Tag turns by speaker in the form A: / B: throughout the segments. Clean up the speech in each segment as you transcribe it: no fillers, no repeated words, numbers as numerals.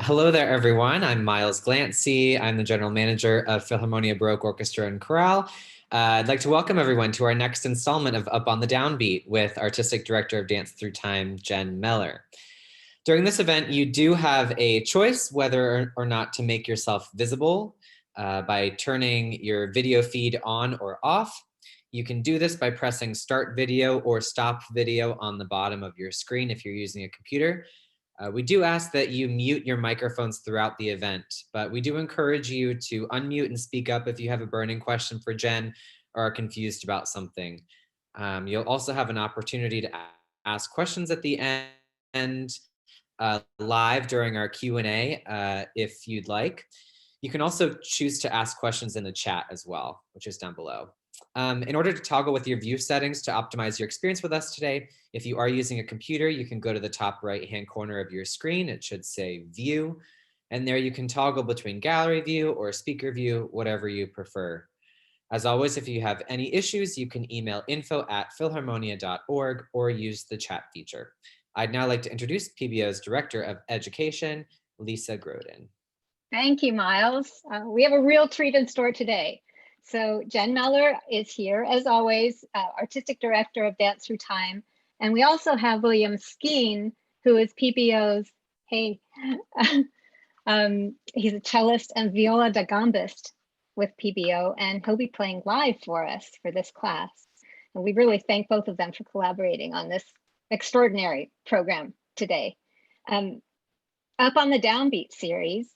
A: Hello there, everyone. I'm Miles Glancy. I'm the general manager of Philharmonia Baroque Orchestra and Chorale. I'd like to welcome everyone to our next installment of Up on the Downbeat with Artistic Director of Dance Through Time, Jen Meller. During this event, you do have a choice whether or not to make yourself visible by turning your video feed on or off. You can do this by pressing Start Video or Stop Video on the bottom of your screen if you're using a computer. We do ask that you mute your microphones throughout the event, but we do encourage you to unmute and speak up if you have a burning question for Jen or are confused about something. You'll also have an opportunity to ask questions at the end live during our Q&A if you'd like. You can also choose to ask questions in the chat as well, which is down below. In order to toggle with your view settings to optimize your experience with us today, if you are using a computer, you can go to the top right-hand corner of your screen. It should say View, and there you can toggle between gallery view or speaker view, whatever you prefer. As always, if you have any issues, you can email info@philharmonia.org or use the chat feature. I'd now like to introduce PBO's Director of Education, Lisa Grodin.
B: Thank you, Miles. We have a real treat in store today. So Jen Meller is here, as always, Artistic Director of Dance Through Time. And we also have William Skeen, who is PBO's, hey, he's a cellist and viola da gambist with PBO, and he'll be playing live for us for this class. And we really thank both of them for collaborating on this extraordinary program today. Up on the Downbeat series,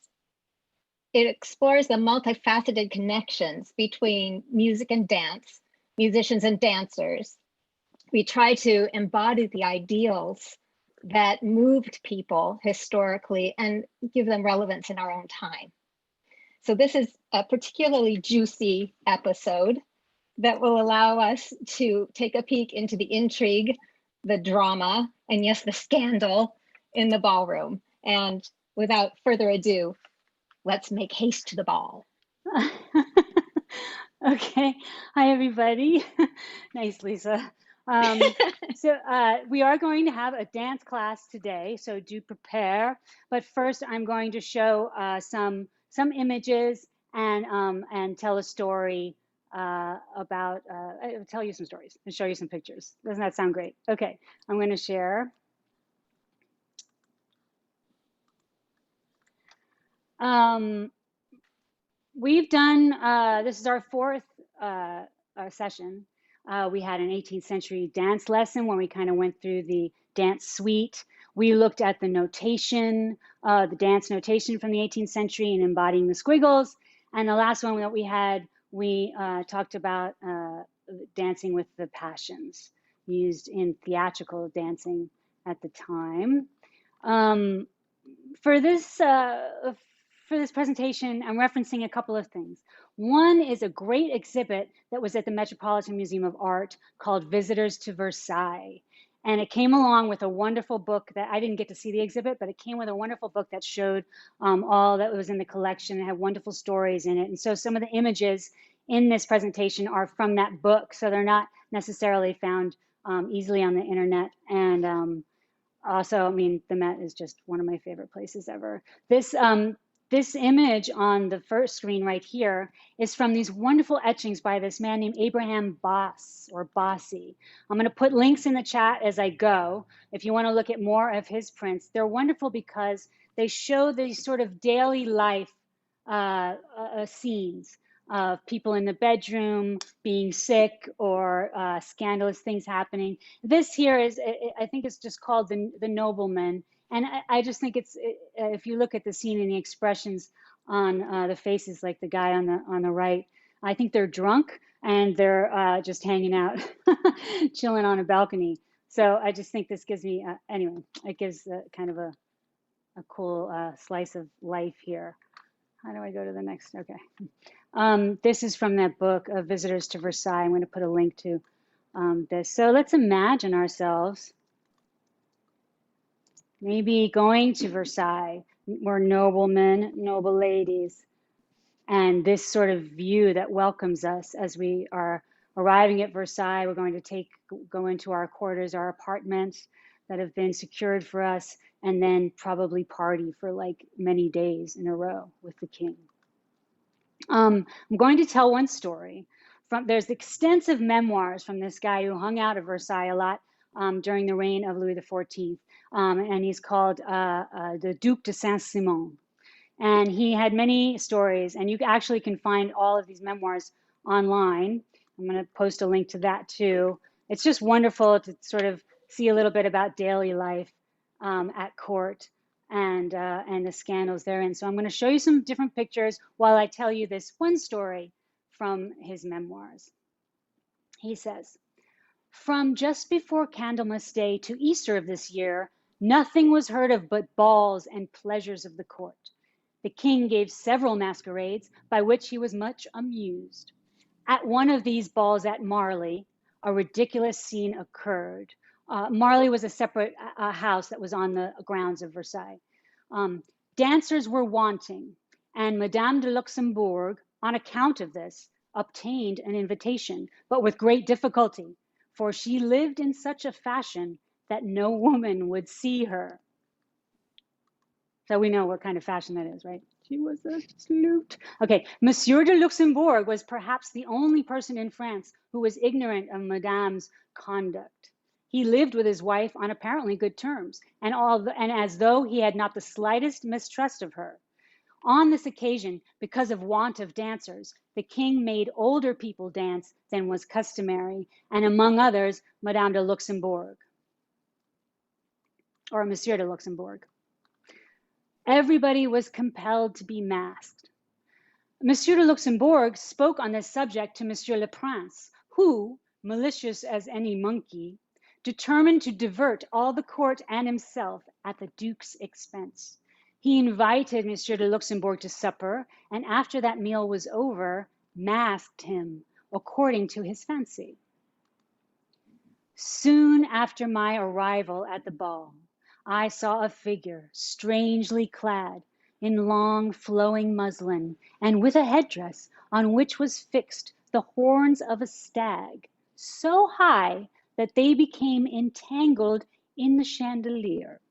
B: it explores the multifaceted connections between music and dance, musicians and dancers. We try to embody the ideals that moved people historically and give them relevance in our own time. So this is a particularly juicy episode that will allow us to take a peek into the intrigue, the drama, and yes, the scandal in the ballroom. And without further ado, let's make haste to the ball.
C: Okay. Hi, everybody. Nice, Lisa. We are going to have a dance class today, so do prepare. But first, I'm going to show some images and tell a story about. I'll tell you some stories and show you some pictures. Doesn't that sound great? Okay, I'm going to share. We've done, this is our fourth session. We had an 18th century dance lesson when we kind of went through the dance suite. We looked at the notation, the dance notation from the 18th century and embodying the squiggles. And the last one that we had, we talked about dancing with the passions used in theatrical dancing at the time. For this presentation, I'm referencing a couple of things. One is a great exhibit that was at the Metropolitan Museum of Art called Visitors to Versailles. And it came along with a wonderful book that I didn't get to see the exhibit, but it came with a wonderful book that showed all that was in the collection. It had wonderful stories in it. And so some of the images in this presentation are from that book. So they're not necessarily found easily on the internet. And also, I mean, the Met is just one of my favorite places ever. This image on the first screen right here is from these wonderful etchings by this man named Abraham Boss or Bossy. I'm going to put links in the chat as I go. If you want to look at more of his prints, they're wonderful because they show these sort of daily life scenes of people in the bedroom being sick or scandalous things happening. This here is, I think it's just called the Nobleman. And I just think if you look at the scene and the expressions on the faces, like the guy on the right, I think they're drunk and they're just hanging out, chilling on a balcony. So I just think this gives me, anyway, it gives kind of a cool slice of life here. How do I go to the next? Okay. This is from that book, Visitors to Versailles. I'm going to put a link to this. So let's imagine ourselves maybe going to Versailles. We're noblemen, noble ladies, and this sort of view that welcomes us as we are arriving at Versailles. We're going to go into our quarters, our apartment. that have been secured for us, and then probably party for like many days in a row with the king. I'm going to tell one story. There's extensive memoirs from this guy who hung out at Versailles a lot during the reign of Louis XIV, and he's called the Duc de Saint-Simon. And he had many stories, and you actually can find all of these memoirs online. I'm going to post a link to that too. It's just wonderful to sort of see a little bit about daily life at court and the scandals therein. So I'm going to show you some different pictures while I tell you this one story from his memoirs. He says, "From just before Candlemas Day to Easter of this year, nothing was heard of but balls and pleasures of the court. The king gave several masquerades by which he was much amused. At one of these balls at Marly, a ridiculous scene occurred." Marly was a separate house that was on the grounds of Versailles. "Dancers were wanting, and Madame de Luxembourg, on account of this, obtained an invitation, but with great difficulty, for she lived in such a fashion that no woman would see her." So we know what kind of fashion that is, right? She was a salute. Okay, Monsieur de Luxembourg was perhaps the only person in France who was ignorant of Madame's conduct. He lived with his wife on apparently good terms, and as though he had not the slightest mistrust of her. On this occasion, because of want of dancers, the king made older people dance than was customary, and among others, Madame de Luxembourg, or Monsieur de Luxembourg. Everybody was compelled to be masked. Monsieur de Luxembourg spoke on this subject to Monsieur le Prince, who, malicious as any monkey, determined to divert all the court and himself at the Duke's expense. He invited Monsieur de Luxembourg to supper, and after that meal was over, masked him according to his fancy. Soon after my arrival at the ball, I saw a figure strangely clad in long flowing muslin and with a headdress on which was fixed the horns of a stag, so high that they became entangled in the chandelier.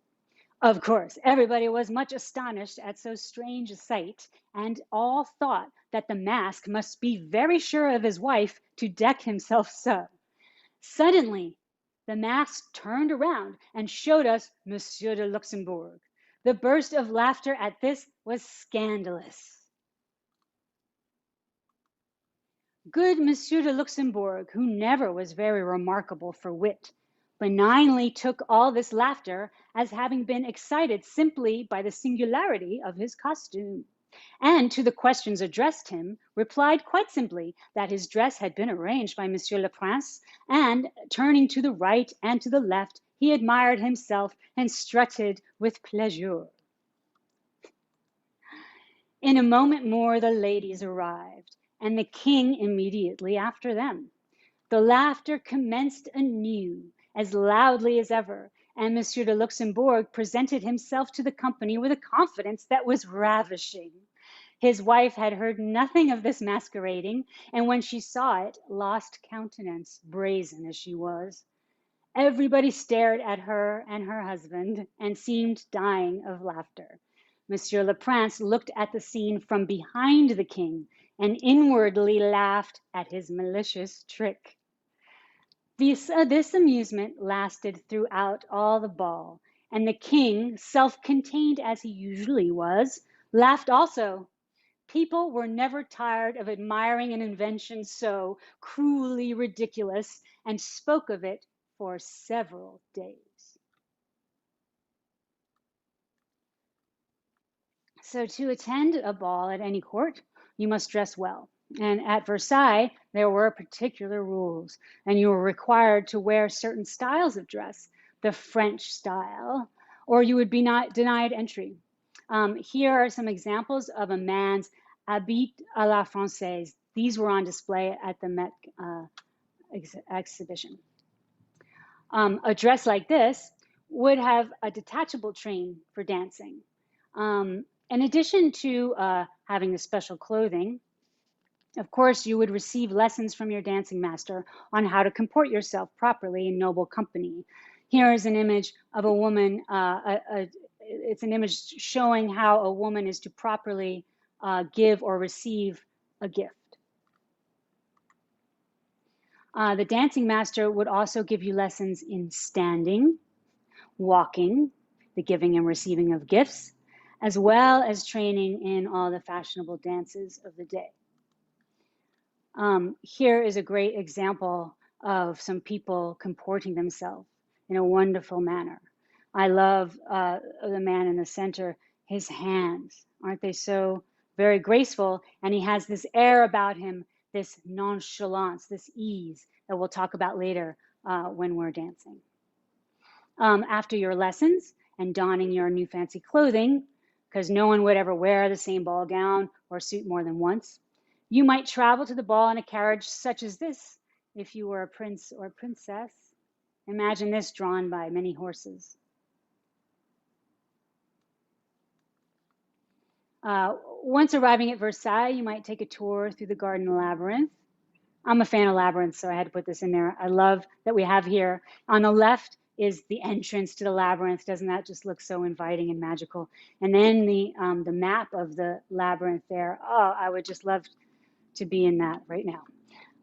C: Of course, everybody was much astonished at so strange a sight, and all thought that the mask must be very sure of his wife to deck himself so. Suddenly, the mask turned around and showed us Monsieur de Luxembourg. The burst of laughter at this was scandalous. Good Monsieur de Luxembourg, who never was very remarkable for wit, benignly took all this laughter as having been excited simply by the singularity of his costume, and to the questions addressed him, replied quite simply that his dress had been arranged by Monsieur le Prince, and turning to the right and to the left, he admired himself and strutted with pleasure. In a moment more, the ladies arrived, and the king immediately after them. The laughter commenced anew, as loudly as ever, and Monsieur de Luxembourg presented himself to the company with a confidence that was ravishing. His wife had heard nothing of this masquerading, and when she saw it, lost countenance, brazen as she was. Everybody stared at her and her husband, and seemed dying of laughter. Monsieur le Prince looked at the scene from behind the king, and inwardly laughed at his malicious trick. This amusement lasted throughout all the ball, and the king, self-contained as he usually was, laughed also. People were never tired of admiring an invention so cruelly ridiculous, and spoke of it for several days. So to attend a ball at any court, you must dress well. And at Versailles, there were particular rules, and you were required to wear certain styles of dress, the French style, or you would be denied entry. Here are some examples of a man's habit à la Française. These were on display at the Met exhibition. A dress like this would have a detachable train for dancing. In addition to having the special clothing, of course, you would receive lessons from your dancing master on how to comport yourself properly in noble company. Here is an image of a woman. It's an image showing how a woman is to properly give or receive a gift. The dancing master would also give you lessons in standing, walking, the giving and receiving of gifts, as well as training in all the fashionable dances of the day. Here is a great example of some people comporting themselves in a wonderful manner. I love the man in the center, his hands. Aren't they so very graceful? And he has this air about him, this nonchalance, this ease that we'll talk about later when we're dancing. After your lessons and donning your new fancy clothing, because no one would ever wear the same ball gown or suit more than once, you might travel to the ball in a carriage such as this if you were a prince or princess. Imagine this drawn by many horses. Once arriving at Versailles, you might take a tour through the garden labyrinth. I'm a fan of labyrinths, so I had to put this in there. I love that we have here on the left is the entrance to the labyrinth. Doesn't that just look so inviting and magical? And then the map of the labyrinth there. Oh, I would just love to be in that right now.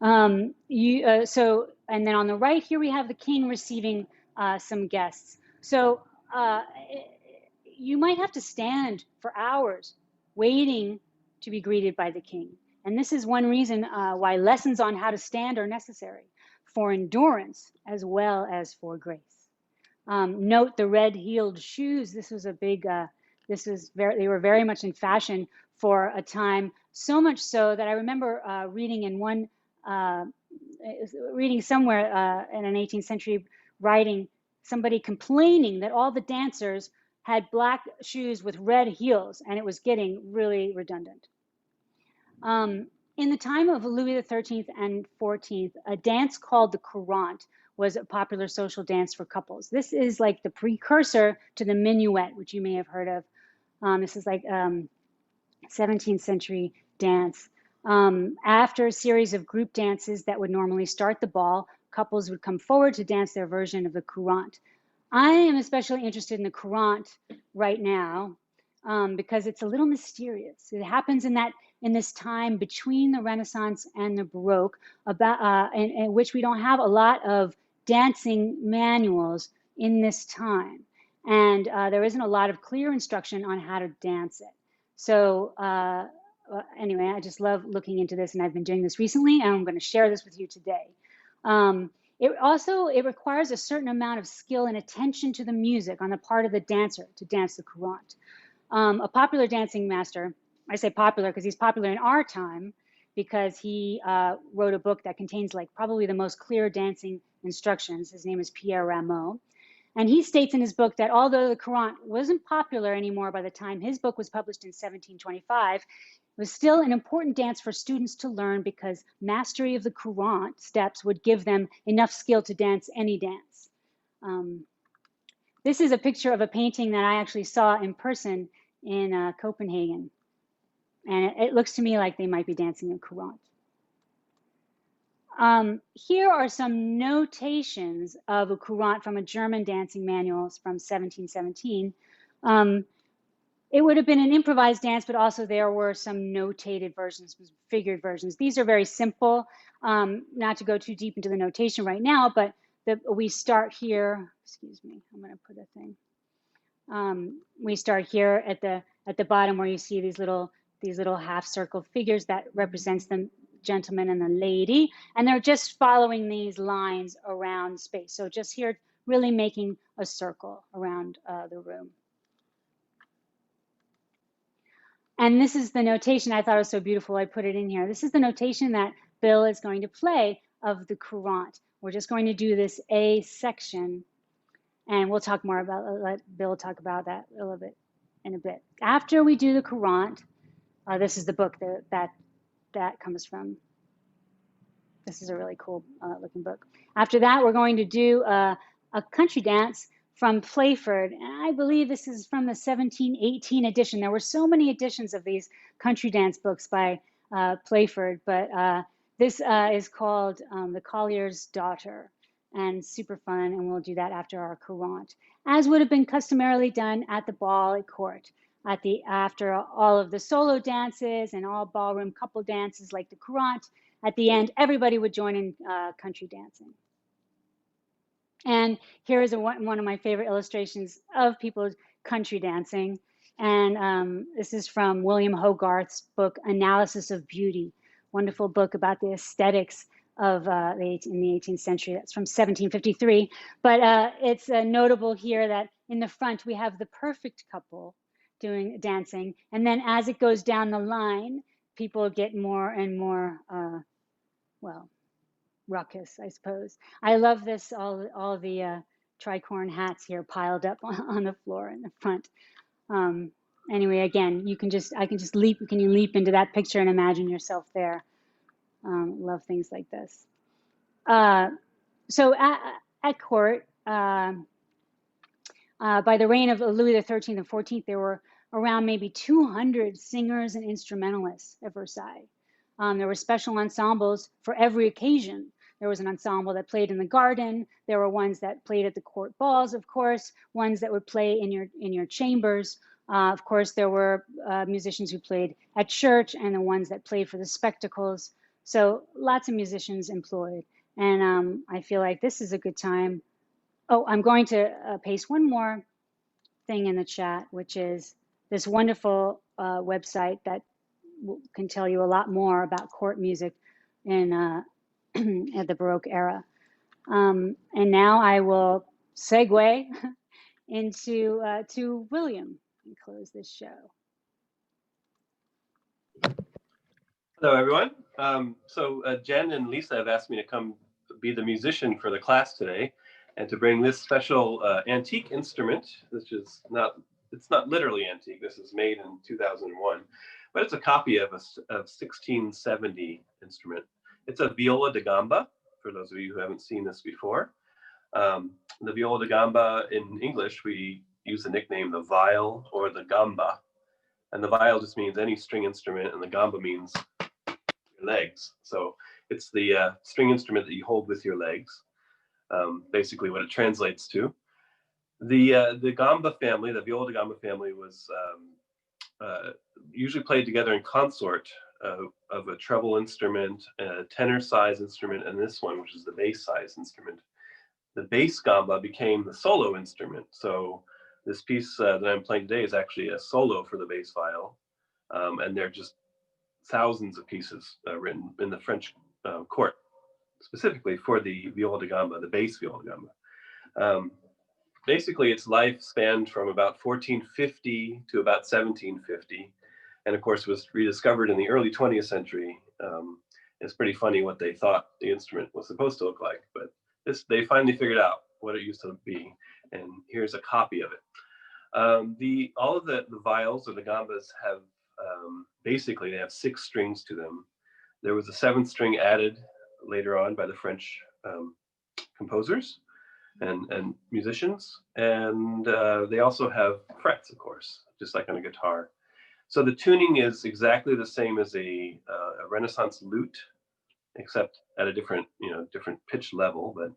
C: And then on the right here we have the king receiving some guests. So you might have to stand for hours waiting to be greeted by the king. And this is one reason why lessons on how to stand are necessary for endurance as well as for grace. Note the red-heeled shoes. This was a big, they were very much in fashion for a time, so much so that I remember reading somewhere in an 18th century writing, somebody complaining that all the dancers had black shoes with red heels, and it was getting really redundant. In the time of Louis XIII and XIV, a dance called the courant was a popular social dance for couples. This is like the precursor to the minuet, which you may have heard of. This is like 17th century dance. After a series of group dances that would normally start the ball, couples would come forward to dance their version of the courant. I am especially interested in the courant right now because it's a little mysterious. It happens in this time between the Renaissance and the Baroque, in which we don't have a lot of dancing manuals in this time. And there isn't a lot of clear instruction on how to dance it. So anyway, I just love looking into this, and I've been doing this recently, and I'm going to share this with you today. It requires a certain amount of skill and attention to the music on the part of the dancer to dance the courant. A popular dancing master, I say popular because he's popular in our time, because he wrote a book that contains like probably the most clear dancing instructions. His name is Pierre Rameau. And he states in his book that although the courant wasn't popular anymore by the time his book was published in 1725, it was still an important dance for students to learn because mastery of the courant steps would give them enough skill to dance any dance. This is a picture of a painting that I actually saw in person in Copenhagen. And it looks to me like they might be dancing a courant. Here are some notations of a courant from a German dancing manual from 1717. It would have been an improvised dance, but also there were some notated versions, figured versions. These are very simple, not to go too deep into the notation right now, but we start here, excuse me, I'm gonna put a thing. We start here at the bottom where you see these little half circle figures that represents the gentleman and the lady, and they're just following these lines around space. So just here, really making a circle around the room. And this is the notation I thought was so beautiful, I put it in here. This is the notation that Bill is going to play of the courant. We're just going to do this A section, and we'll talk more about, let Bill talk about that a little bit in a bit. After we do the courant, this is the book that comes from. This is a really cool looking book. After that, we're going to do a country dance from Playford. And I believe this is from the 1718 edition. There were so many editions of these country dance books by Playford, but this is called The Collier's Daughter. and super fun. And we'll do that after our courant, as would have been customarily done at the ball at court. After all of the solo dances and all ballroom couple dances like the courant, at the end, everybody would join in country dancing. And here is one of my favorite illustrations of people country dancing. And this is from William Hogarth's book, Analysis of Beauty, wonderful book about the aesthetics of in the 18th century. That's from 1753. But it's notable here that in the front, we have the perfect couple doing dancing. And then as it goes down the line, people get more and more, well, ruckus, I suppose. I love this, all the tricorn hats here piled up on the floor in the front. Anyway, again, you can just leap into that picture and imagine yourself there. Love things like this. So at court, by the reign of Louis XIII and XIV, there were around maybe 200 singers and instrumentalists at Versailles. There were special ensembles for every occasion. There was an ensemble that played in the garden. There were ones that played at the court balls, of course, ones that would play in your chambers. Of course, there were musicians who played at church and the ones that played for the spectacles. So lots of musicians employed. And I feel like this is a good time. Oh, I'm going to paste one more thing in the chat, which is this wonderful website that can tell you a lot more about court music in at the Baroque era. And now I will segue into to William and close this show.
D: Hello, everyone. Jen and Lisa have asked me to come be the musician for the class today and to bring this special antique instrument, which is it's not literally antique. This is made in 2001, but it's a copy of a 1670 instrument. It's a viola da gamba, for those of you who haven't seen this before. The viola da gamba, in English, we use the nickname the viol or the gamba. And the viol just means any string instrument, and the gamba means your legs. So it's the string instrument that you hold with your legs, basically what it translates to. The gamba family, the viola da gamba family, was usually played together in consort of a treble instrument, a tenor size instrument, and this one, which is the bass size instrument. The bass gamba became the solo instrument. So this piece that I'm playing today is actually a solo for the bass viol, and there are just thousands of pieces written in the French court, specifically for the viola da gamba, the bass viola da gamba. Basically, its life spanned from about 1450 to about 1750, and of course was rediscovered in the early 20th century. It's pretty funny what they thought the instrument was supposed to look like, but they finally figured out what it used to be, and here's a copy of it. All of the viols or the gambas have basically they have 6 strings to them. There was a 7th string added later on by the French composers and musicians, and they also have frets, of course, just like on a guitar. So the tuning is exactly the same as a Renaissance lute, except at a different pitch level, but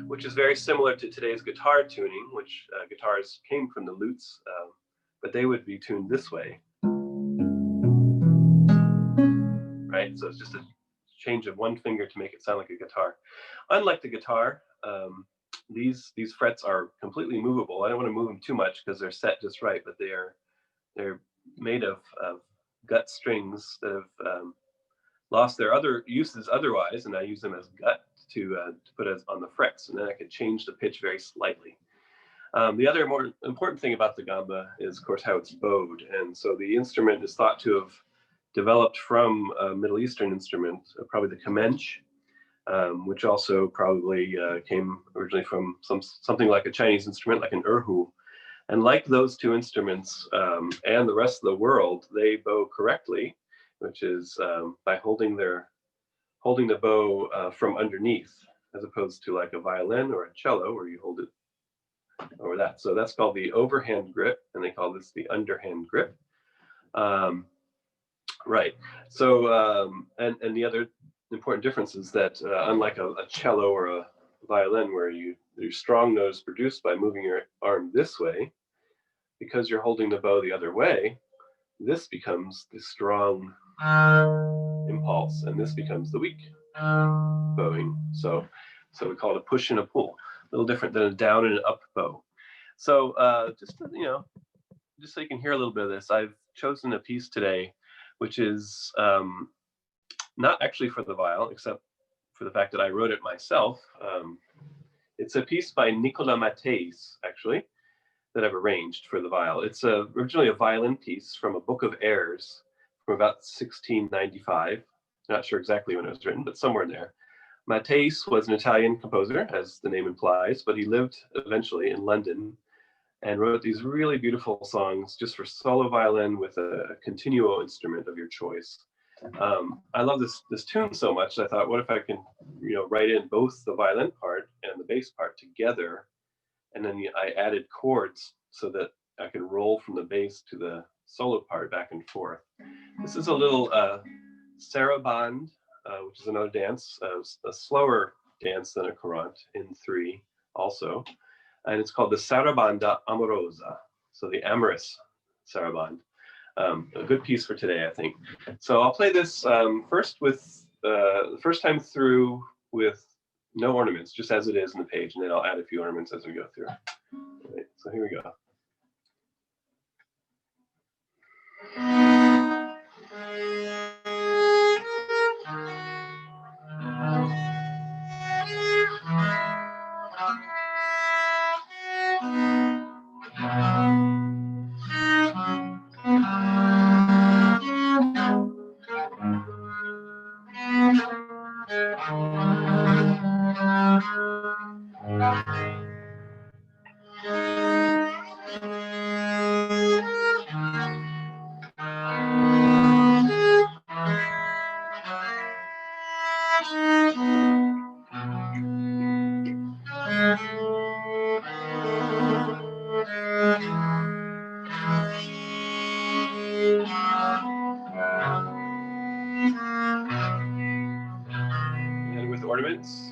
D: which is very similar to today's guitar tuning, which guitars came from the lutes, but they would be tuned this way, right? So it's just a change of one finger to make it sound like a guitar. Unlike the guitar, these frets are completely movable. I don't want to move them too much because they're set just right, but they're made of gut strings that have lost their other uses otherwise, and I use them as gut to put as on the frets, and then I can change the pitch very slightly. The other more important thing about the gamba is, of course, how it's bowed, and so the instrument is thought to have developed from a Middle Eastern instrument, probably the kamench, which also probably came originally from something like a Chinese instrument, like an erhu. And like those two instruments and the rest of the world, they bow correctly, which is by holding the bow from underneath, as opposed to like a violin or a cello where you hold it over that. So that's called the overhand grip, and they call this the underhand grip. Right. So and the other important difference is that unlike a cello or a violin, where your strong note is produced by moving your arm this way, because you're holding the bow the other way, this becomes the strong impulse, and this becomes the weak bowing. So we call it a push and a pull, a little different than a down and an up bow. So just so you can hear a little bit of this, I've chosen a piece today, which is not actually for the viol, except for the fact that I wrote it myself. It's a piece by Nicolas Matthes, actually, that I've arranged for the viol. It's originally a violin piece from a book of airs from about 1695. Not sure exactly when it was written, but somewhere in there. Matthes was an Italian composer, as the name implies, but he lived eventually in London and wrote these really beautiful songs just for solo violin with a continuo instrument of your choice. I love this tune so much. I thought, what if I can, write in both the violin part and the bass part together, and then I added chords so that I could roll from the bass to the solo part back and forth. This is a little sarabande, which is another dance, a slower dance than a courant in 3 also. And it's called the sarabanda amorosa, so the amorous sarabande. A good piece for today, I think. So I'll play this first with the first time through with no ornaments, just as it is in the page, and then I'll add a few ornaments as we go through. All right, so here we go. And with ornaments.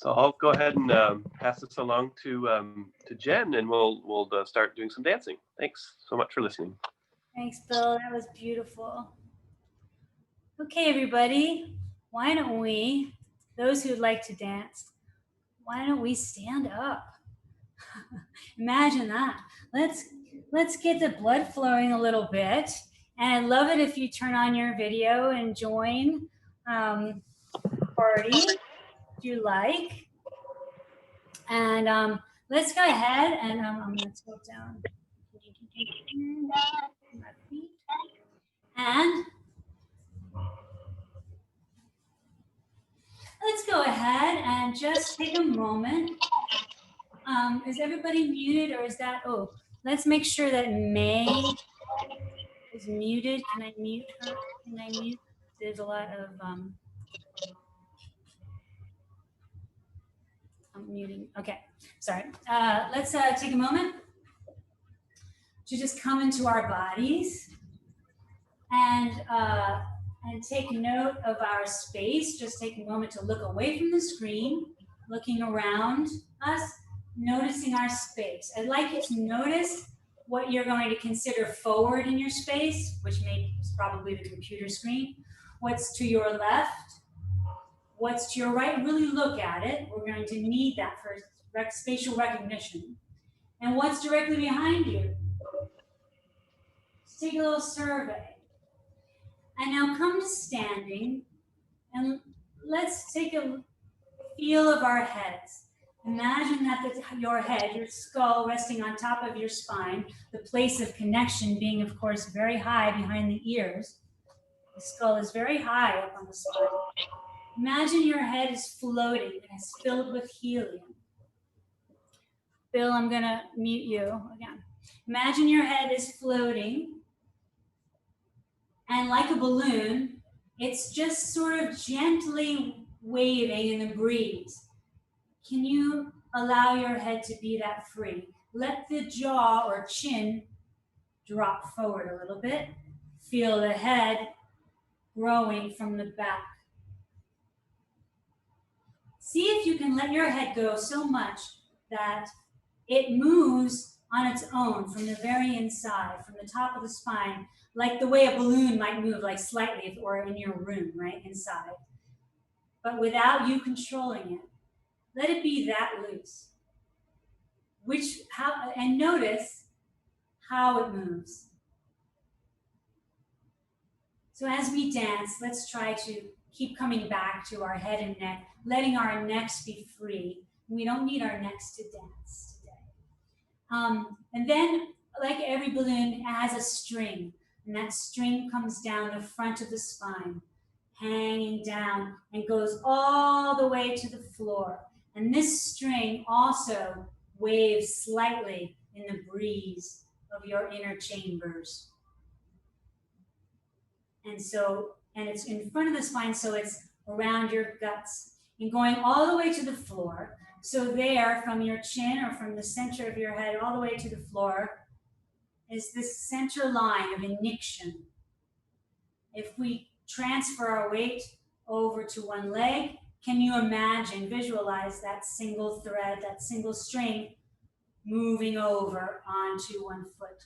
D: So I'll go ahead and pass this along to Jen, and we'll start doing some dancing. Thanks so much for listening.
E: Thanks, Bill. That was beautiful. Okay, everybody, why don't we, those who'd like to dance, why don't we stand up? Imagine that. Let's get the blood flowing a little bit. And I'd love it if you turn on your video and join party if you like. And let's go ahead and I'm going to tilt down my feet. And let's go ahead and just take a moment. Is everybody muted, or is that, oh, let's make sure that May is muted. Can I mute her? Can I mute? There's a lot of, I'm muting. Okay, sorry. Let's take a moment to just come into our bodies and take note of our space. Just take a moment to look away from the screen, looking around us, noticing our space. I'd like you to notice what you're going to consider forward in your space, which is probably the computer screen. What's to your left? What's to your right? Really look at it. We're going to need that for spatial recognition. And what's directly behind you? Let's take a little survey. And now come to standing, and let's take a feel of our heads. Imagine that your head, your skull resting on top of your spine, the place of connection being, of course, very high behind the ears. The skull is very high up on the spine. Imagine your head is floating and it's filled with helium. Bill, I'm going to mute you again. Imagine your head is floating, and like a balloon, it's just sort of gently waving in the breeze. Can you allow your head to be that free? Let the jaw or chin drop forward a little bit. Feel the head growing from the back. See if you can let your head go so much that it moves on its own from the very inside, from the top of the spine, like the way a balloon might move, like slightly if it were in your room, right, inside. But without you controlling it. Let it be that loose. And notice how it moves. So as we dance, let's try to keep coming back to our head and neck, letting our necks be free. We don't need our necks to dance today. And then, like every balloon, it has a string, and that string comes down the front of the spine, hanging down, and goes all the way to the floor. And this string also waves slightly in the breeze of your inner chambers. And it's in front of the spine, so it's around your guts and going all the way to the floor. So there, from your chin or from the center of your head all the way to the floor, is this center line of iniction. If we transfer our weight over to one leg, can you imagine, visualize that single thread, that single string moving over onto one foot?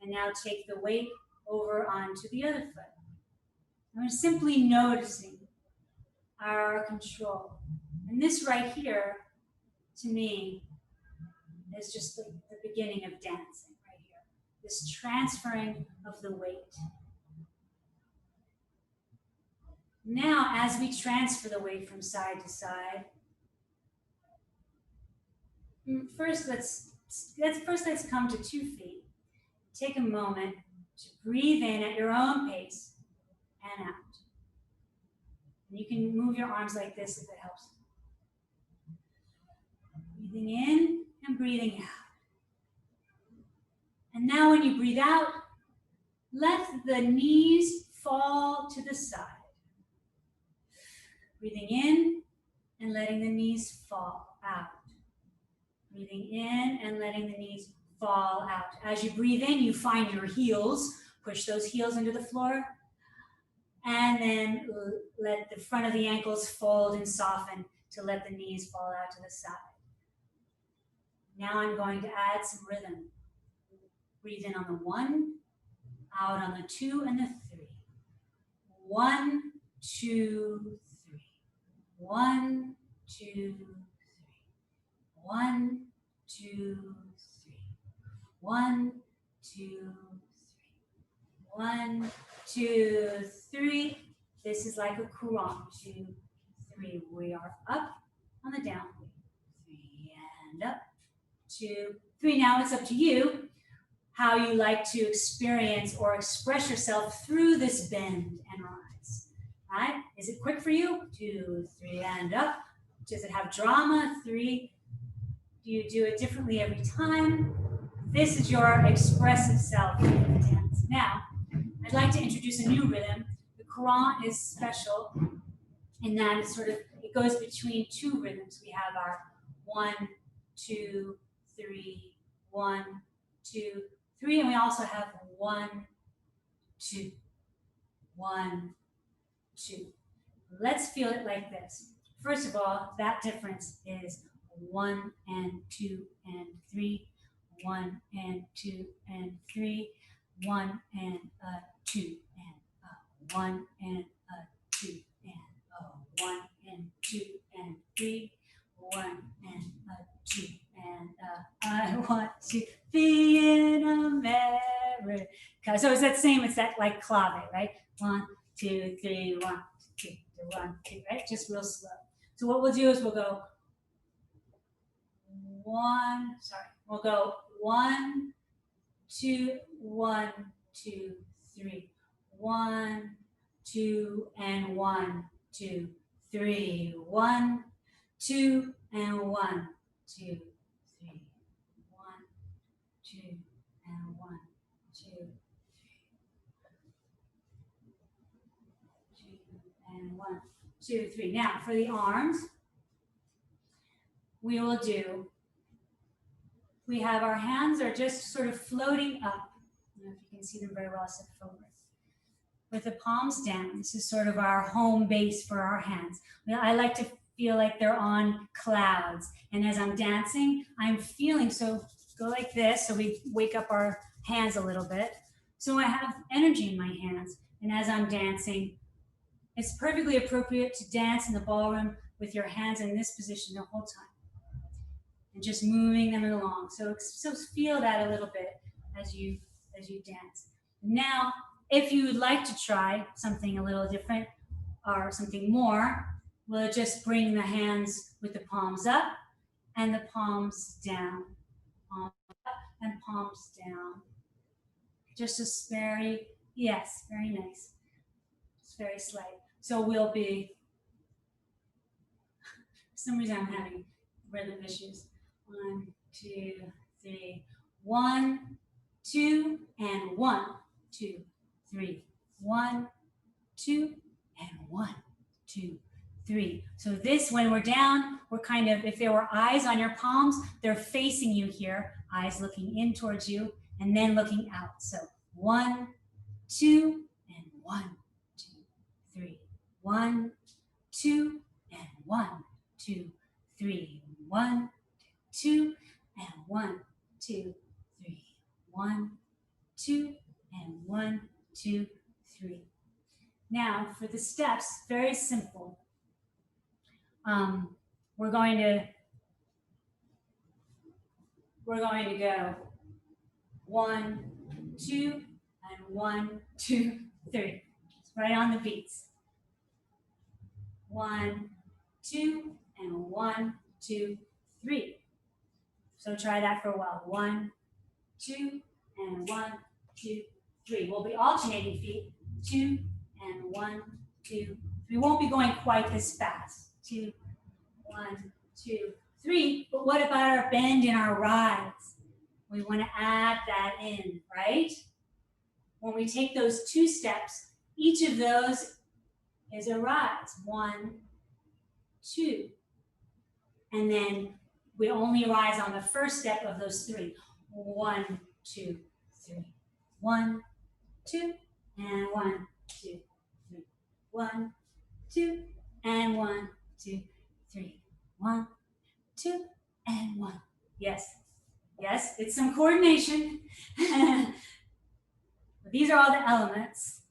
E: And now take the weight over onto the other foot. And we're simply noticing our control. And this right here, to me, is just the beginning of dancing right here. This transferring of the weight. Now, as we transfer the weight from side to side, first let's come to 2 feet. Take a moment to breathe in at your own pace and out. And you can move your arms like this if it helps. Breathing in and breathing out. And now when you breathe out, let the knees fall to the side. Breathing in and letting the knees fall out. Breathing in and letting the knees fall out. As you breathe in, you find your heels. Push those heels into the floor. And then let the front of the ankles fold and soften. to let the knees fall out to the side. Now I'm going to add some rhythm. Breathe in on the 1, out on the 2 and the 3. 1, 2, 3. 1, 2, 3. 1, 2, 3. 1, 2, 3. 1, 2, 3. This is like a courant. 2, 3. We are up on the downbeat. 3 and up. 2, 3. Now it's up to you how you like to experience or express yourself through this bend and rise. Right? Is it quick for you? 2, 3 and up. Does it have drama? 3. Do you do it differently every time? This is your expressive self in the dance. Now, I'd like to introduce a new rhythm. The courant is special in that it goes between 2 rhythms. We have our 1, 2, 3, 1, 2, 3, and we also have 1, 2, 1, 2. Let's feel it like this. First of all, that difference is 1 and 2 and 3, 1 and 2 and 3, 1 and 2 and 1 and 2 and 1 and 2 and 3, 1 and 2 and I want to be in America. So it's that same, it's that like clave, right? 1, 2, 3, 1, 2, 1, 2, right? Just real slow. So what we'll do is we'll go 1, 2, 1, 2, 3, 1, 2, and 1, 2, 3, 1, 2, and 1, 2, 3, 1, 2, and 1, 2, 3, 2, and 1, 2, 3. Now for the arms, we have our hands are just sort of floating up. I don't know if you can see them very well, except forward. With the palms down, this is sort of our home base for our hands. I like to feel like they're on clouds. And as I'm dancing, I'm feeling, so go like this, so we wake up our hands a little bit. So I have energy in my hands. And as I'm dancing, it's perfectly appropriate to dance in the ballroom with your hands in this position the whole time. And just moving them along. So feel that a little bit as you dance. Now, if you would like to try something a little different or something more, we'll just bring the hands with the palms up and the palms down. Palms up and palms down. Just very nice. It's very slight. So we'll be, for some reason I'm having rhythm issues. 1, 2, 3, 1, 2, and 1, 2, 3, 1, 2, and 1, 2, 3. So this, when we're down, we're kind of, if there were eyes on your palms, they're facing you here, eyes looking in towards you, and then looking out. So 1, 2, and 1, 2, 3, 1, 2, and 1, 2, 3, 1, 2, and 1, 2, 3, 1, 2, and 1, 2, 3. Now for the steps, very simple. We're going to go 1, 2, and 1, 2, 3. It's right on the beats. 1, 2, and 1, 2, 3. So try that for a while. 1, 2, and 1, 2, 3. We'll be alternating feet. 2, and 1, 2, 3. We won't be going quite this fast. 2, 1, 2, 3. But what about our bend and our rise? We want to add that in, right? When we take those 2 steps, each of those is a rise. 1, 2. And then we only rise on the first step of those 3. 1, 2, 3. 1, 2, and 1, 2, 3. 1, 2, and 1, 2, 3. 1, 2, and 1. Yes, yes, it's some coordination. These are all the elements.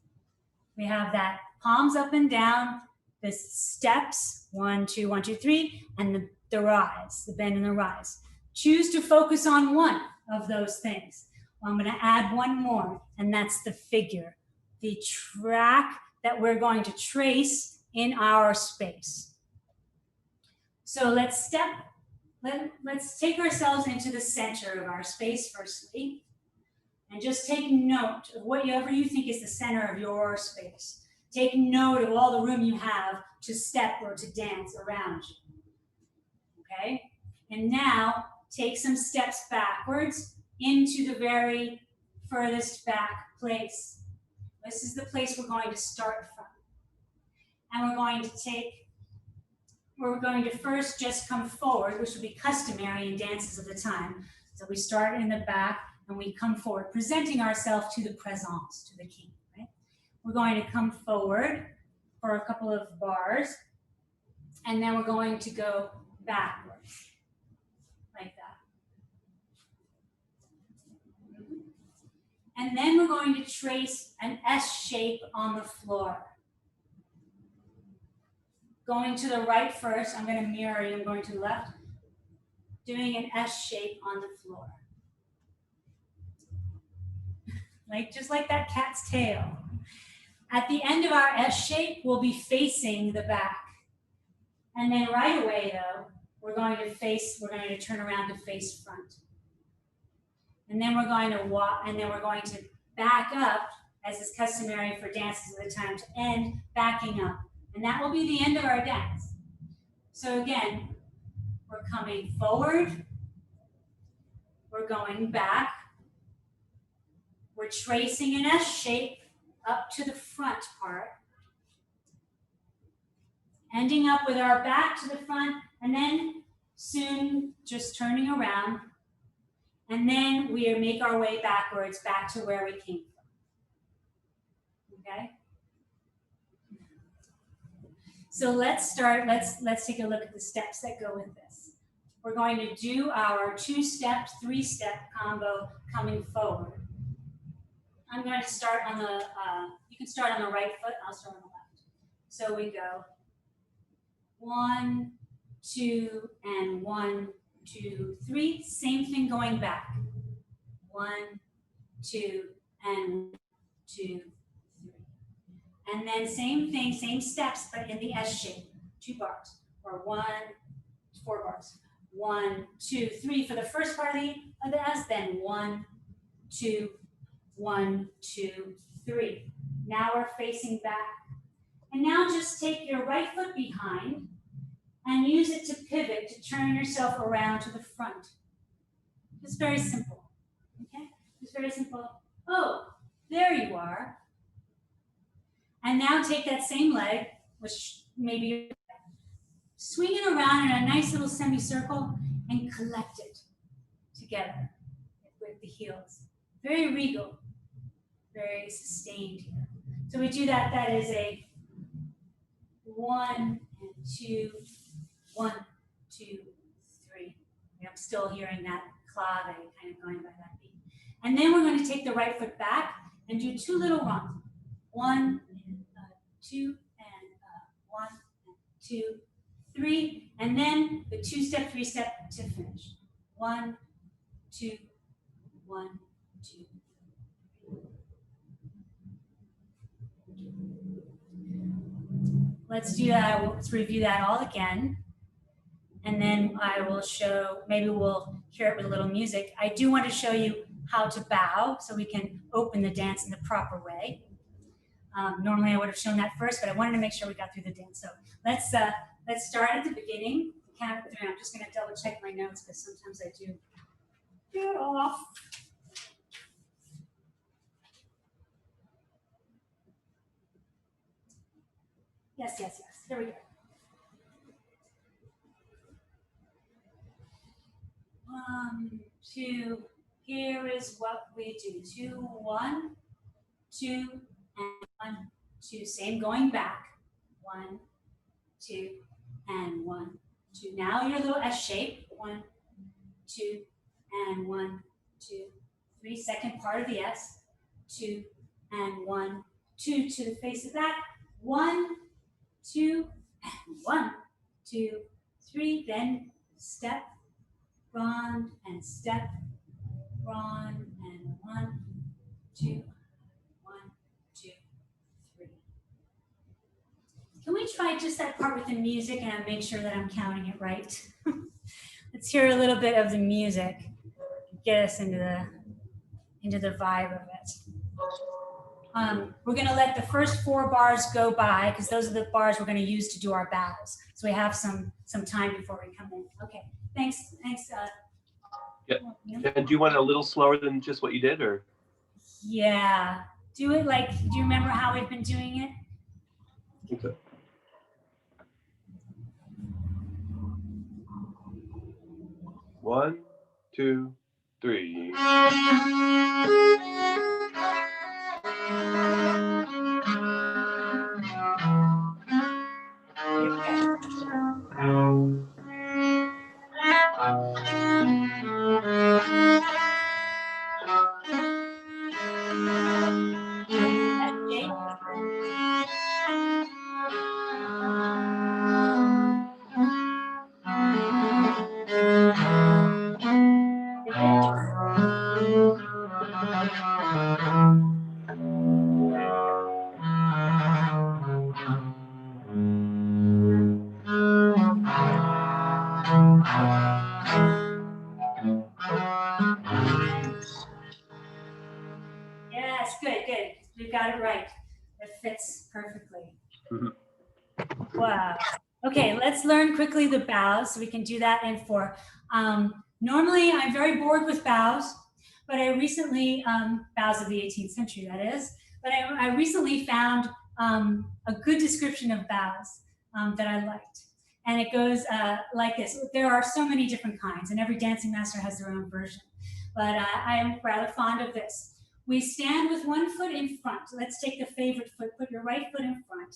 E: We have that palms up and down, the steps, 1, 2, 1, 2, 3, and the rise, the bend and the rise. Choose to focus on one of those things. Well, I'm going to add one more, and that's the figure, the track that we're going to trace in our space. So let's take ourselves into the center of our space firstly, and just take note of whatever you think is the center of your space. Take note of all the room you have to step or to dance around you, okay? And now take some steps backwards into the very furthest back place. This is the place we're going to start from. And we're going to first just come forward, which would be customary in dances of the time. So we start in the back and we come forward, presenting ourselves to the présence, to the king, right? We're going to come forward for a couple of bars, and then we're going to go backwards, like that. And then we're going to trace an S shape on the floor. Going to the right first, I'm going to mirror you, I'm going to the left, doing an S shape on the floor. Just like that cat's tail. At the end of our S shape, we'll be facing the back. And then right away though, we're going to turn around to face front. And then we're going to walk, and then we're going to back up, as is customary for dances of the time, to end backing up. And that will be the end of our dance. So again, we're coming forward, we're going back, we're tracing an S shape up to the front part, ending up with our back to the front, and then soon just turning around, and then we make our way backwards back to where we came from. Okay? So let's start, let's take a look at the steps that go with this. We're going to do our 2-step, 3-step combo coming forward. I'm going to start on the, you can start on the right foot, I'll start on the left. So we go 1, 2, and 1, 2, 3. Same thing going back. 1, 2, and 1, 2, 3. And then same thing, same steps, but in the S shape. 2 bars, or 4 bars. 1, 2, 3 for the first part of the S, then 1, 2, 1, 2, 3. Now we're facing back. And now just take your right foot behind and use it to pivot, to turn yourself around to the front. It's very simple, okay? It's very simple. Oh, there you are. And now take that same leg, which maybe swing it around in a nice little semicircle and collect it together with the heels. Very regal, very sustained here. So we do that, that is a 1 and 2, 1, 2, 3. I'm still hearing that clave kind of going by that beat. And then we're going to take the right foot back and do 2 little runs. 1 and 2 and 1 and 2, 3, and then the 2-step, 3-step to finish. 1, 2, 1, 2. Let's do that. Let's review that all again. And then I will show, maybe we'll hear it with a little music. I do want to show you how to bow so we can open the dance in the proper way. Normally I would have shown that first, but I wanted to make sure we got through the dance. So let's start at the beginning. Count to 3. I'm just going to double check my notes because sometimes I do get off. Yes, yes, yes. Here we go. 1, 2. Here is what we do. 2, 1, 2, and 1, 2. Same going back. 1, 2, and 1, 2. Now your little S shape. 1, 2, and 1, 2, 3. Second part of the S. 2, and 1, 2 to the face of that. 1, 2, and 1, 2, 3. Then step, rond, and step, rond, and 1, 2, 1, 2, 3. Can we try just that part with the music and make sure that I'm counting it right? Let's hear a little bit of the music. Get us into the vibe of it. We're going to let the first 4 bars go by because those are the bars we're going to use to do our bows. So we have some time before we come in. Okay. Thanks.
D: Yeah. And do you want it a little slower than just what you did, or?
E: Yeah. Do it like. Do you remember how we've been doing it?
D: Okay. One, 2, 3.
E: Yes, good. We got it right. It fits perfectly. Wow. Okay, let's learn quickly the bows so we can do that in 4. Normally, I'm very bored with bows, but I recently, bows of the 18th century, that is, but I recently found a good description of bows that I liked. And it goes like this. There are so many different kinds, and every dancing master has their own version. But I am rather fond of this. We stand with one foot in front. Let's take the favorite foot. Put your right foot in front.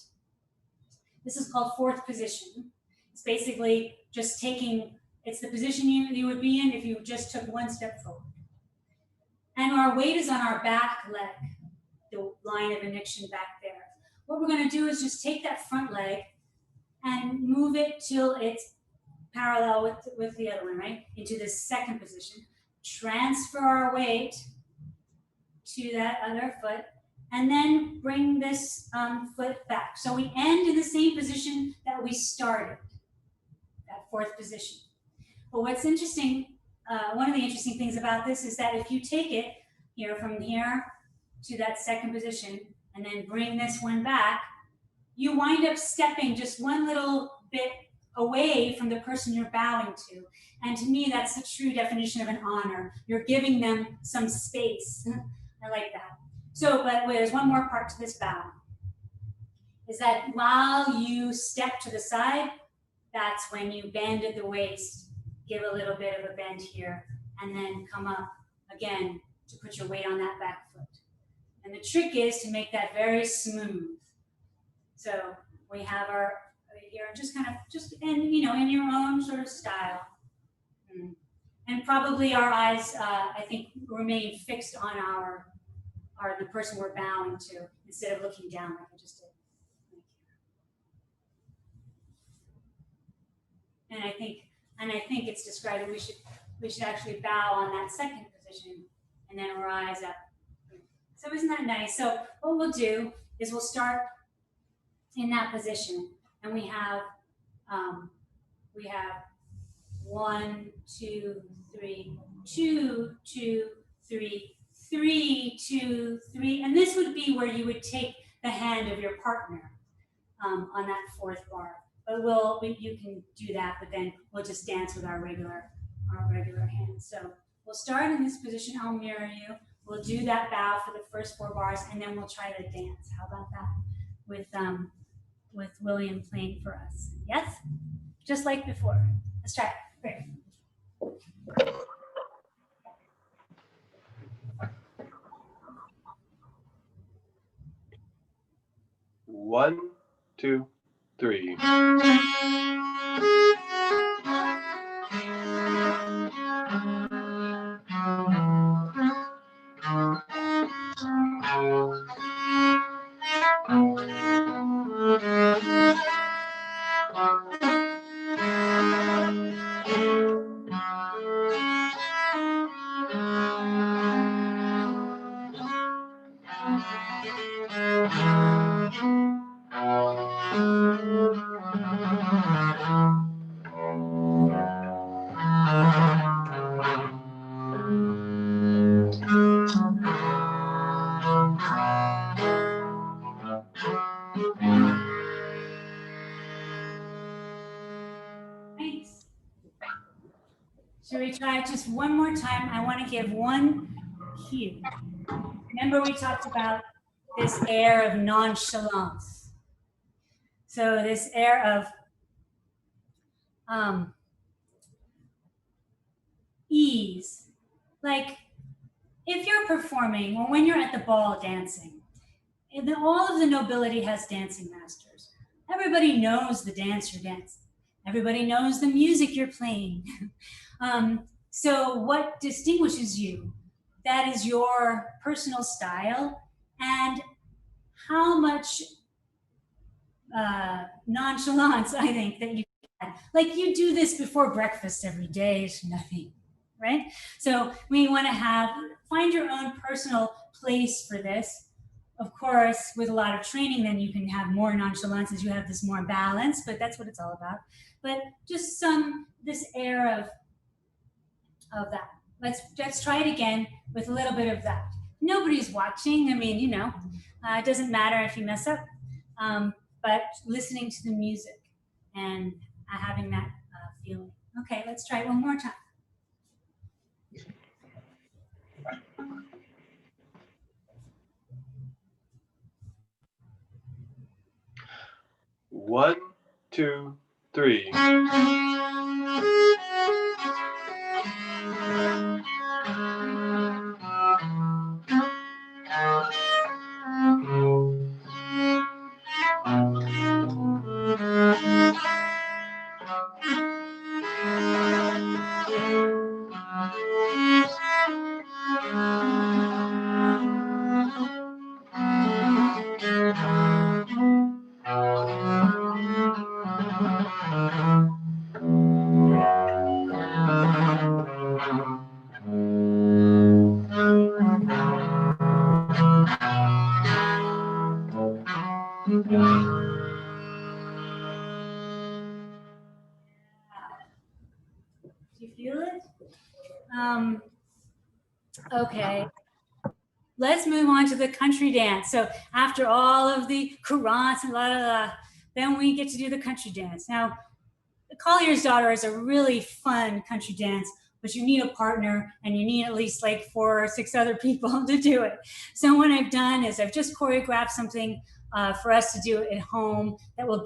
E: This is called 4th position. It's basically just taking, it's the position you would be in if you just took 1 step forward. And our weight is on our back leg, the line of inniction back there. What we're going to do is just take that front leg and move it till it's parallel with the other one, right? Into the 2nd position. Transfer our weight to that other foot, and then bring this foot back. So we end in the same position that we started, that 4th position. But what's interesting, one of the interesting things about this is that if you take it here from here to that 2nd position, and then bring this one back, you wind up stepping just one little bit away from the person you're bowing to. And to me, that's the true definition of an honor. You're giving them some space. I like that. So, but there's one more part to this bow, is that while you step to the side, that's when you bend at the waist, give a little bit of a bend here, and then come up again to put your weight on that back foot. And the trick is to make that very smooth. So we have our here, just kind of, and you know, in your own sort of style. And probably our eyes, I think, remain fixed on the person we're bowing to, instead of looking down like I just did. And I think it's described that we should actually bow on that 2nd position, and then our eyes up. So isn't that nice? So what we'll do is we'll start in that position, and we have 1, 2, 3, 2, 2, 3, 3, 2, 3, and this would be where you would take the hand of your partner on that 4th bar. But you can do that, but then we'll just dance with our regular hands. So we'll start in this position. I'll mirror you. We'll do that bow for the first 4 bars, and then we'll try to dance. How about that? With William playing for us. Yes? Just like before. Let's try it. Great.
D: 1, 2, 3.
E: Should we try it just one more time? I want to give one cue. Remember we talked about this air of nonchalance. So this air of ease. Like if you're performing or when you're at the ball dancing, all of the nobility has dancing masters. Everybody knows the dance you're dancing. Everybody knows the music you're playing. So what distinguishes you? That is your personal style and how much nonchalance I think that you had. Like you do this before breakfast every day, it's nothing, right? So we want to find your own personal place for this. Of course, with a lot of training, then you can have more nonchalance as you have this more balance, but that's what it's all about. But just this air of that. Let's try it again with a little bit of that. Nobody's watching. I mean, it doesn't matter if you mess up, but listening to the music and having that feeling. Okay, let's try it one more time.
D: One, two, three.
E: Do you feel it? Okay. Let's move on to the country dance. So after all of the courants and then we get to do the country dance. Now, the Collier's Daughter is a really fun country dance, but you need a partner and you need at least like 4 or 6 other people to do it. So what I've done is I've just choreographed something for us to do at home that will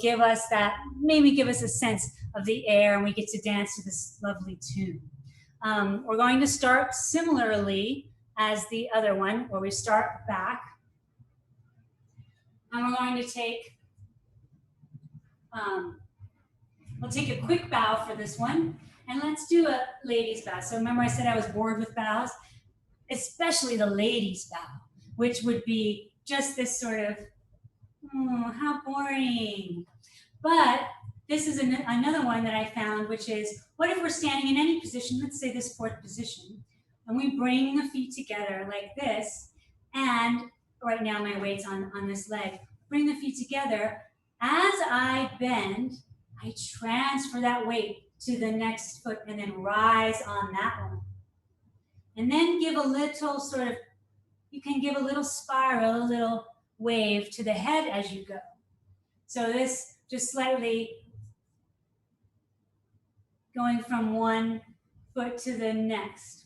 E: maybe give us a sense of the air and we get to dance to this lovely tune. We're going to start similarly as the other one, where we start back. And we're going to take, we'll take a quick bow for this one. And let's do a ladies' bow. So remember I said I was bored with bows? Especially the ladies' bow, which would be just this sort of, oh, how boring. But this is another one that I found, which is, what if we're standing in any position, let's say this 4th position, and we bring the feet together like this, and right now my weight's on this leg. Bring the feet together. As I bend, I transfer that weight to the next foot and then rise on that one. And then give a little you can give a little spiral, a little wave to the head as you go. So this just slightly going from one foot to the next.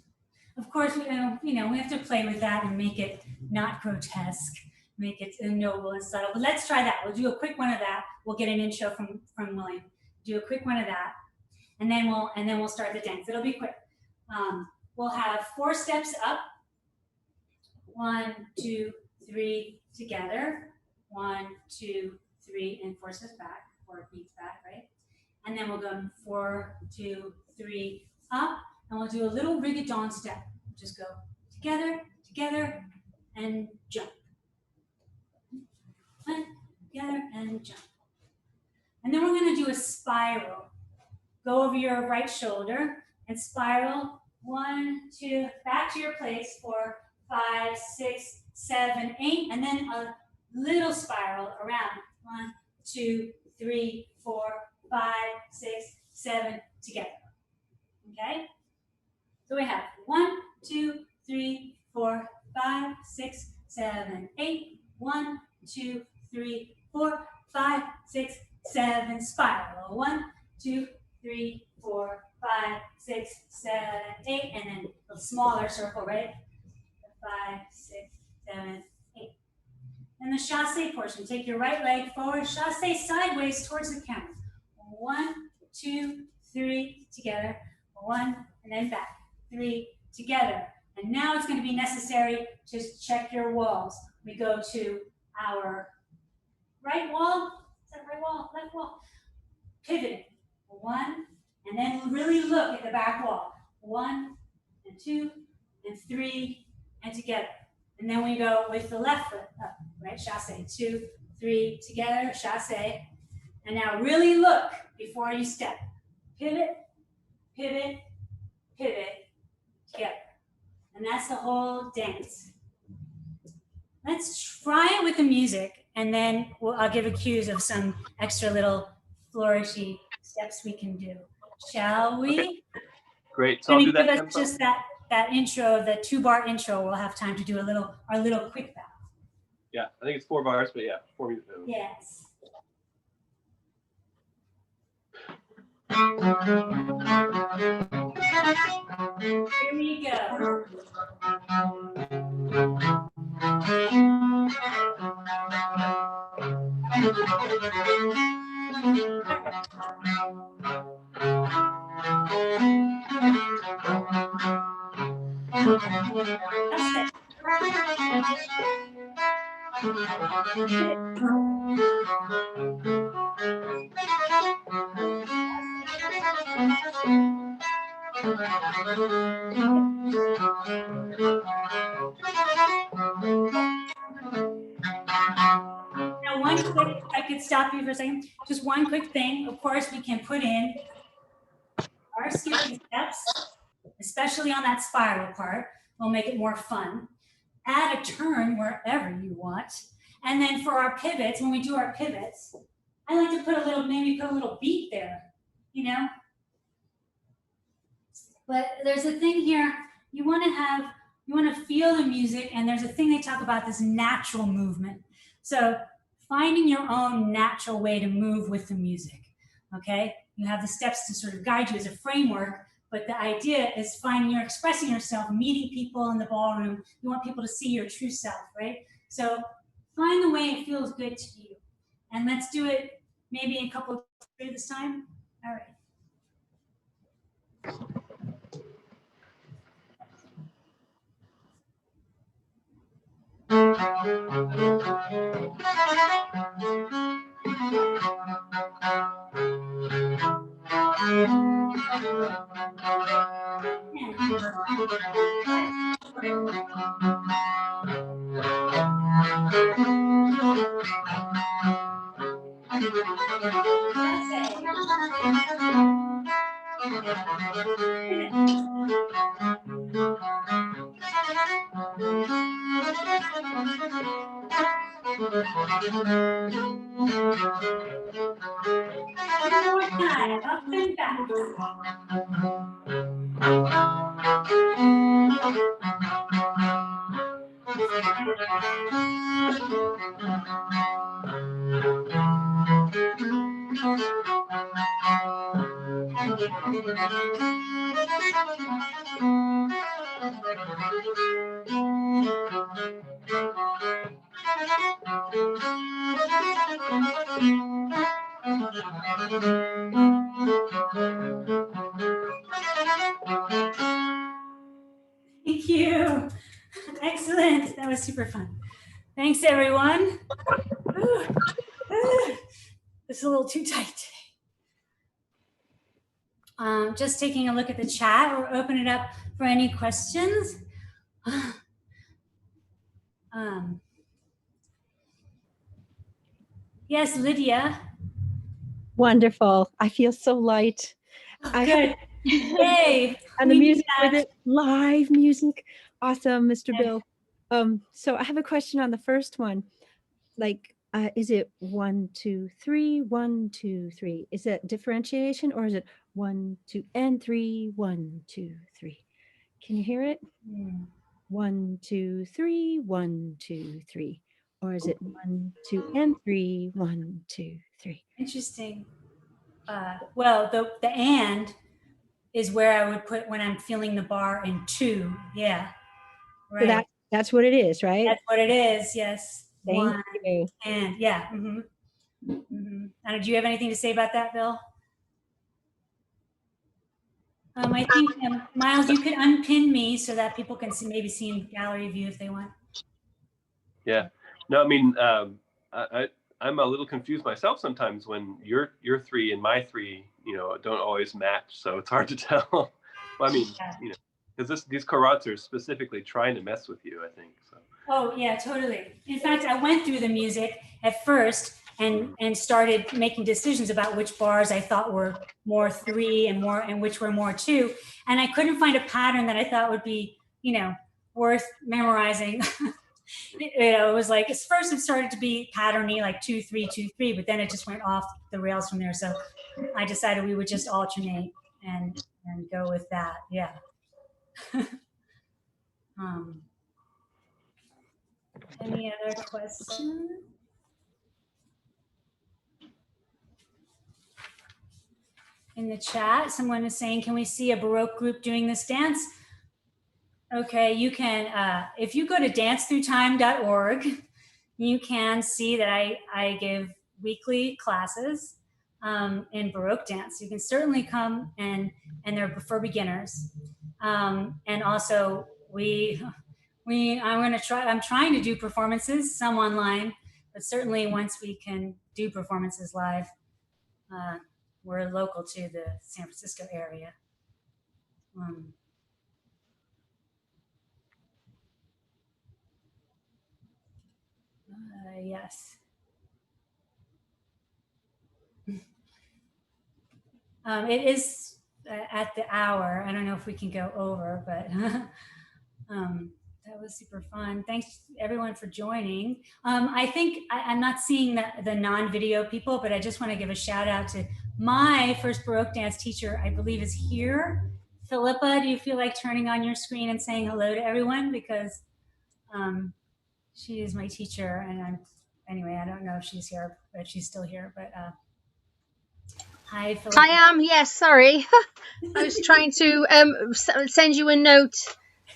E: Of course, we have to play with that and make it not grotesque, make it noble and subtle. But let's try that. We'll do a quick one of that. We'll get an intro from William. Do a quick one of that, and then we'll start the dance. It'll be quick. We'll have 4 steps up. 1, 2, 3 together. 1, 2, 3, and 4 steps back. 4 beats back, right? And then we'll go 4, 2, 3 up. And we'll do a little rigodon step. Just go together, together, and jump. And together and jump. And then we're going to do a spiral. Go over your right shoulder and spiral 1, 2, back to your place 4, 5, 6, 7, 8, and then a little spiral around 1, 2, 3, 4, 5, 6, 7 together. Okay? So we have 1, 2, 3, 4, 5, 6, 7, 8. 1, 2, 3, 4, 5, 6, 7. Spiral. 1, 2, 3, 4, 5, 6, 7, 8, and then a smaller circle, right? 5, 6, 7, 8. And the chassé portion, take your right leg forward, chassé sideways towards the camera. 1, 2, 3, together. 1, and then back. 3, together. And now it's going to be necessary to check your walls. We go to our right wall. Is that right wall? Left wall? Pivot. 1, and then really look at the back wall. 1, and 2, and 3, and together. And then we go with the left foot up, right? Chassé. 2, 3, together, chassé. And now really look before you step. Pivot, pivot, pivot, together. And that's the whole dance. Let's try it with the music, and then I'll give a cues of some extra little flourishy steps we can do. Shall we?
D: Okay. Great. So I'll do that.
E: Give us just that intro, the 2-bar intro. We'll have time to do our little quick bow.
D: Yeah, I think it's 4 bars, but yeah, 4 minutes.
E: Yes. Here we go. Now, one quick, I could stop you for a second. Just one quick thing. Of course, we can put in our skipping steps, especially on that spiral part. We'll make it more fun. Add a turn wherever you want. And then for our pivots, when we do our pivots, I like to put a little, maybe put a little beat there, you know? But there's a thing here, you want to feel the music, and there's a thing they talk about, this natural movement. So finding your own natural way to move with the music, okay? You have the steps to sort of guide you as a framework, but the idea is you're expressing yourself, meeting people in the ballroom. You want people to see your true self, right? So find the way it feels good to you. And let's do it maybe a couple this time. All right. Up and back. Thank you. Excellent. That was super fun. Thanks, everyone. It's a little too tight today. Just taking a look at the chat, or open it up for any questions. Yes, Lydia.
F: Wonderful. I feel so light.
E: Good. Yay.
F: And the music with it, live music. Awesome, Mr. Bill. So I have a question on the first one. Like, is it 1, 2, 3, 1, 2, 3? Is that differentiation, or is it 1, 2, and 3, 1, 2, 3? Can you hear it? 1, 2, 3, 1, 2, 3. Or is it 1, 2, and 3, 1, 2, 3?
E: Interesting. Well, the and is where I would put when I'm feeling the bar in 2. Yeah,
F: So
E: right.
F: that's what it is, right?
E: That's what it is. Yes.
F: Thank
E: 1
F: you.
E: and yeah. Do you have anything to say about that, Bill? I think Miles, you could unpin me so that people can see, maybe see in gallery view if they want.
D: Yeah. No, I mean, I'm a little confused myself sometimes when your 3 and my 3, don't always match. So it's hard to tell. Well, I mean,
E: Yeah.
D: because these karats are specifically trying to mess with you, I think. So.
E: Oh yeah, totally. In fact, I went through the music at first and started making decisions about which bars I thought were more 3 and which were more 2, and I couldn't find a pattern that I thought would be worth memorizing. It was like first it started to be patterny, like 2 3 2 3, but then it just went off the rails from there. So I decided we would just alternate and go with that. Yeah. Any other questions? In the chat, someone is saying, can we see a Baroque group doing this dance? Okay, you can, if you go to dancethroughtime.org, you can see that I give weekly classes in Baroque dance. You can certainly come and they're for beginners. And also I'm trying to do performances, some online, but certainly once we can do performances live, we're local to the San Francisco area. Yes. It is at the hour. I don't know if we can go over, but that was super fun. Thanks everyone for joining. I think I'm not seeing the non-video people, but I just want to give a shout out to my first Baroque dance teacher, I believe is here. Philippa, do you feel like turning on your screen and saying hello to everyone? Because she is my teacher, and anyway, I don't know if she's here, but she's still here. But hi, Philippa.
G: I am. Yes, sorry. I was trying to send you a note.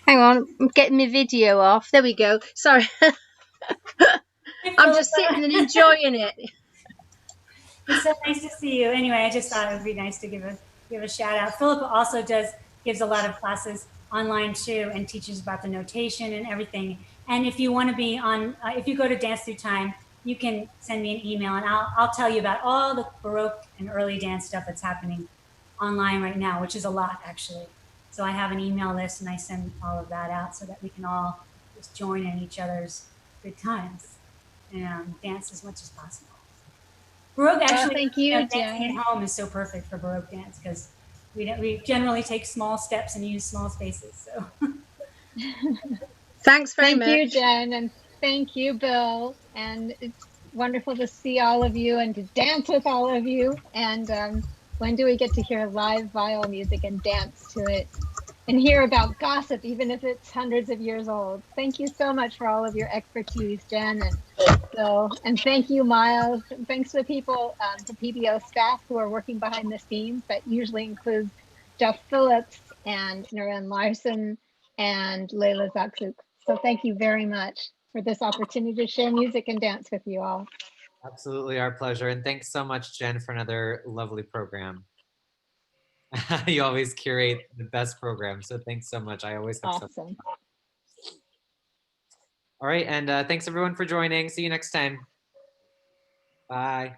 G: Hang on, I'm getting my video off. There we go. Sorry. I'm just sitting and enjoying it.
E: It's so nice to see you. Anyway, I just thought it would be nice to give a shout out. Philippa also gives a lot of classes online too, and teaches about the notation and everything. And if you want to be on, if you go to Dance Through Time, you can send me an email, and I'll tell you about all the Baroque and early dance stuff that's happening online right now, which is a lot actually. So I have an email list, and I send all of that out so that we can all just join in each other's good times and dance as much as possible. Baroque actually,
B: thank you,
E: dancing at home is so perfect for Baroque dance because we generally take small steps and use small spaces. So,
G: thanks very much.
B: Thank you, Jen, and thank you, Bill. And it's wonderful to see all of you and to dance with all of you. And when do we get to hear live viol music and dance to it? And hear about gossip, even if it's hundreds of years old. Thank you so much for all of your expertise, Jen and Bill. And thank you, Miles. And thanks to the people, the PBO staff who are working behind the scenes. That usually includes Jeff Phillips and Naren Larson and Layla Zaksouk. So thank you very much for this opportunity to share music and dance with you all.
A: Absolutely, our pleasure. And thanks so much, Jen, for another lovely program. You always curate the best program, so thanks so much. I always have
B: awesome.
A: All right, and thanks everyone for joining. See you next time. Bye.